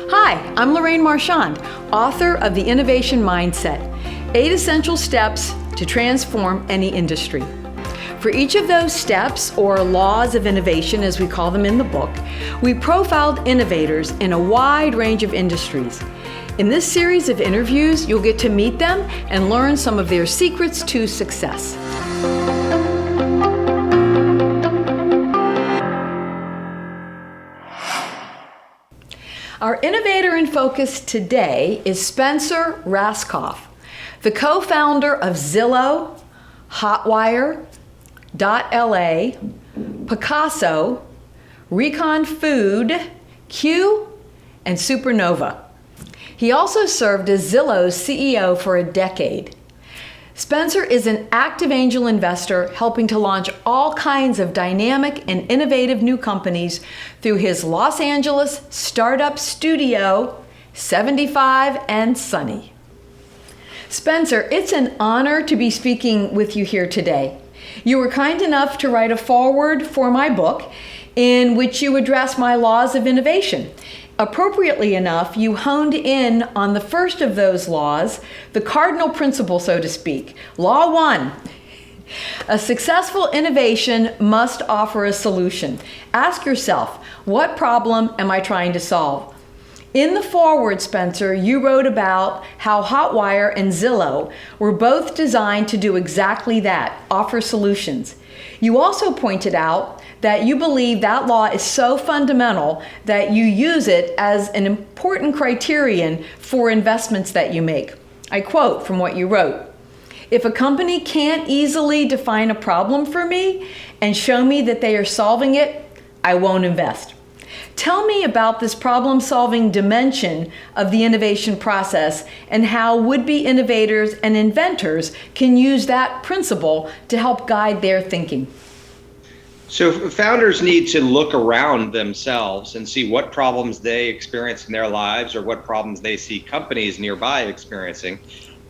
Hi, I'm Lorraine Marchand, author of The Innovation Mindset, 8 Essential Steps to Transform Any Industry. For each of those steps, or laws of innovation as we call them in the book, we profiled innovators in a wide range of industries. In this series of interviews, you'll get to meet them and learn some of their secrets to success. Our innovator in focus today is Spencer Rascoff, the co-founder of Zillow, Hotwire, .la, Picasso, Recon Food, Q, and Supernova. He also served as Zillow's CEO for a decade. Spencer is an active angel investor helping to launch all kinds of dynamic and innovative new companies through his Los Angeles startup studio, 75 and Sunny. Spencer, it's an honor to be speaking with you here today. You were kind enough to write a foreword for my book in which you address my laws of innovation. Appropriately enough, you honed in on the first of those laws, the cardinal principle, so to speak. Law 1, a successful innovation must offer a solution. Ask yourself, what problem am I trying to solve? In the foreword, Spencer, you wrote about how Hotwire and Zillow were both designed to do exactly that, offer solutions. You also pointed out that you believe that law is so fundamental that you use it as an important criterion for investments that you make. I quote from what you wrote, "If a company can't easily define a problem for me and show me that they are solving it, I won't invest." Tell me about this problem-solving dimension of the innovation process and how would-be innovators and inventors can use that principle to help guide their thinking. So founders need to look around themselves and see what problems they experience in their lives or what problems they see companies nearby experiencing,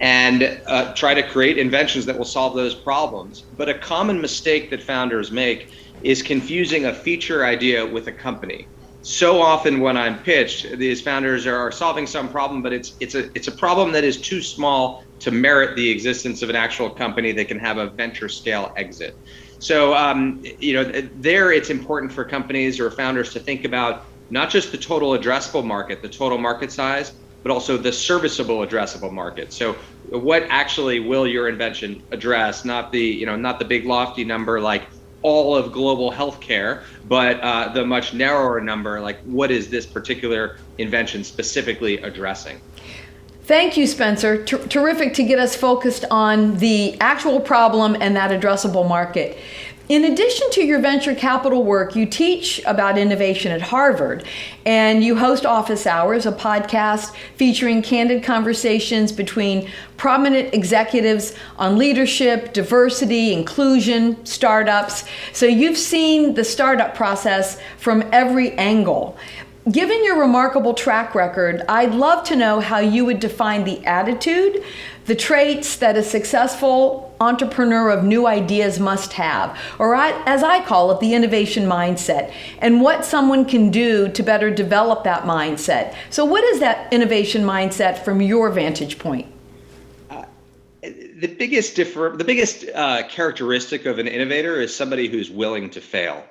and try to create inventions that will solve those problems. But a common mistake that founders make is confusing a feature idea with a company. So often when I'm pitched, these founders are solving some problem, but it's a problem that is too small to merit the existence of an actual company that can have a venture scale exit. So, there it's important for companies or founders to think about not just the total addressable market, the total market size, but also the serviceable addressable market. So what actually will your invention address? Not the big lofty number like all of global healthcare, but the much narrower number, like what is this particular invention specifically addressing? Thank you, Spencer. Terrific to get us focused on the actual problem and that addressable market. In addition to your venture capital work, you teach about innovation at Harvard, and you host Office Hours, a podcast featuring candid conversations between prominent executives on leadership, diversity, inclusion, startups. So you've seen the startup process from every angle. Given your remarkable track record, I'd love to know how you would define the attitude, the traits that a successful entrepreneur of new ideas must have, or as I call it, the innovation mindset, and what someone can do to better develop that mindset. So what is that innovation mindset from your vantage point? The biggest characteristic of an innovator is somebody who's willing to fail.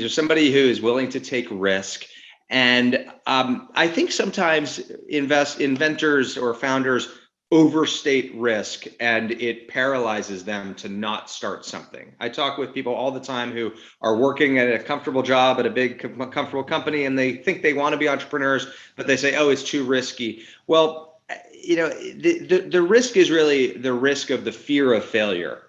Somebody who is willing to take risk. And I think sometimes inventors or founders overstate risk and it paralyzes them to not start something. I talk with people all the time who are working at a comfortable job at a big comfortable company and they think they want to be entrepreneurs, but they say, oh, it's too risky. Well, the risk is really the risk of the fear of failure.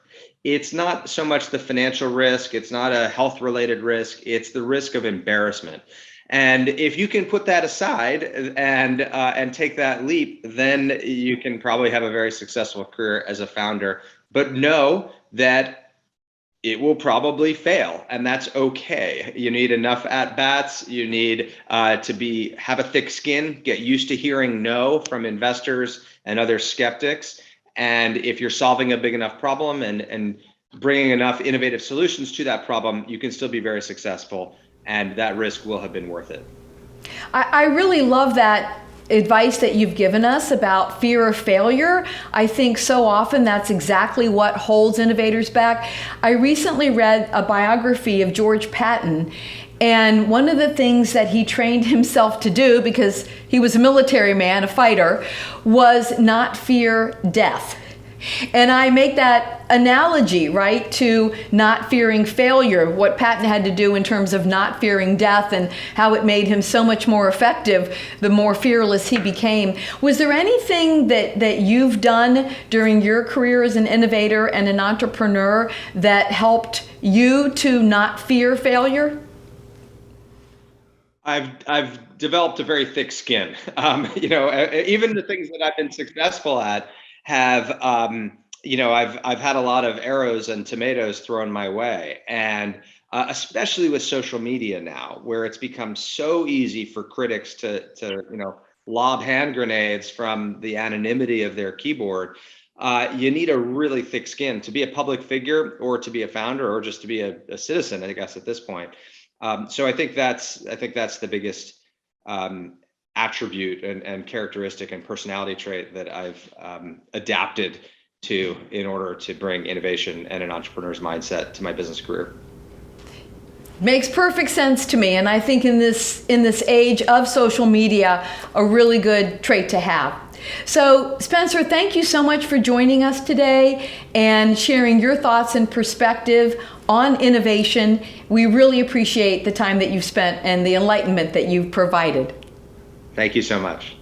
It's not so much the financial risk. It's not a health related risk. It's the risk of embarrassment. And if you can put that aside and take that leap, then you can probably have a very successful career as a founder. But know that it will probably fail, and that's okay. You need enough at bats. You need to have a thick skin, get used to hearing no from investors and other skeptics. And if you're solving a big enough problem and bringing enough innovative solutions to that problem, you can still be very successful. And that risk will have been worth it. I really love that advice that you've given us about fear of failure. I think so often that's exactly what holds innovators back. I recently read a biography of George Patton, and one of the things that he trained himself to do, because he was a military man, a fighter, was not fear death. And I make that analogy, right, to not fearing failure, what Patton had to do in terms of not fearing death and how it made him so much more effective the more fearless he became. Was there anything that you've done during your career as an innovator and an entrepreneur that helped you to not fear failure? I've developed a very thick skin. Even the things that I've been successful at have, I've had a lot of arrows and tomatoes thrown my way, and especially with social media now, where it's become so easy for critics to lob hand grenades from the anonymity of their keyboard. You need a really thick skin to be a public figure, or to be a founder, or just to be a citizen, I guess, at this point. So I think that's the biggest attribute and characteristic and personality trait that I've adapted to in order to bring innovation and an entrepreneur's mindset to my business career. Makes perfect sense to me, and I think in this age of social media, a really good trait to have. So, Spencer, thank you so much for joining us today and sharing your thoughts and perspective on innovation. We really appreciate the time that you've spent and the enlightenment that you've provided. Thank you so much.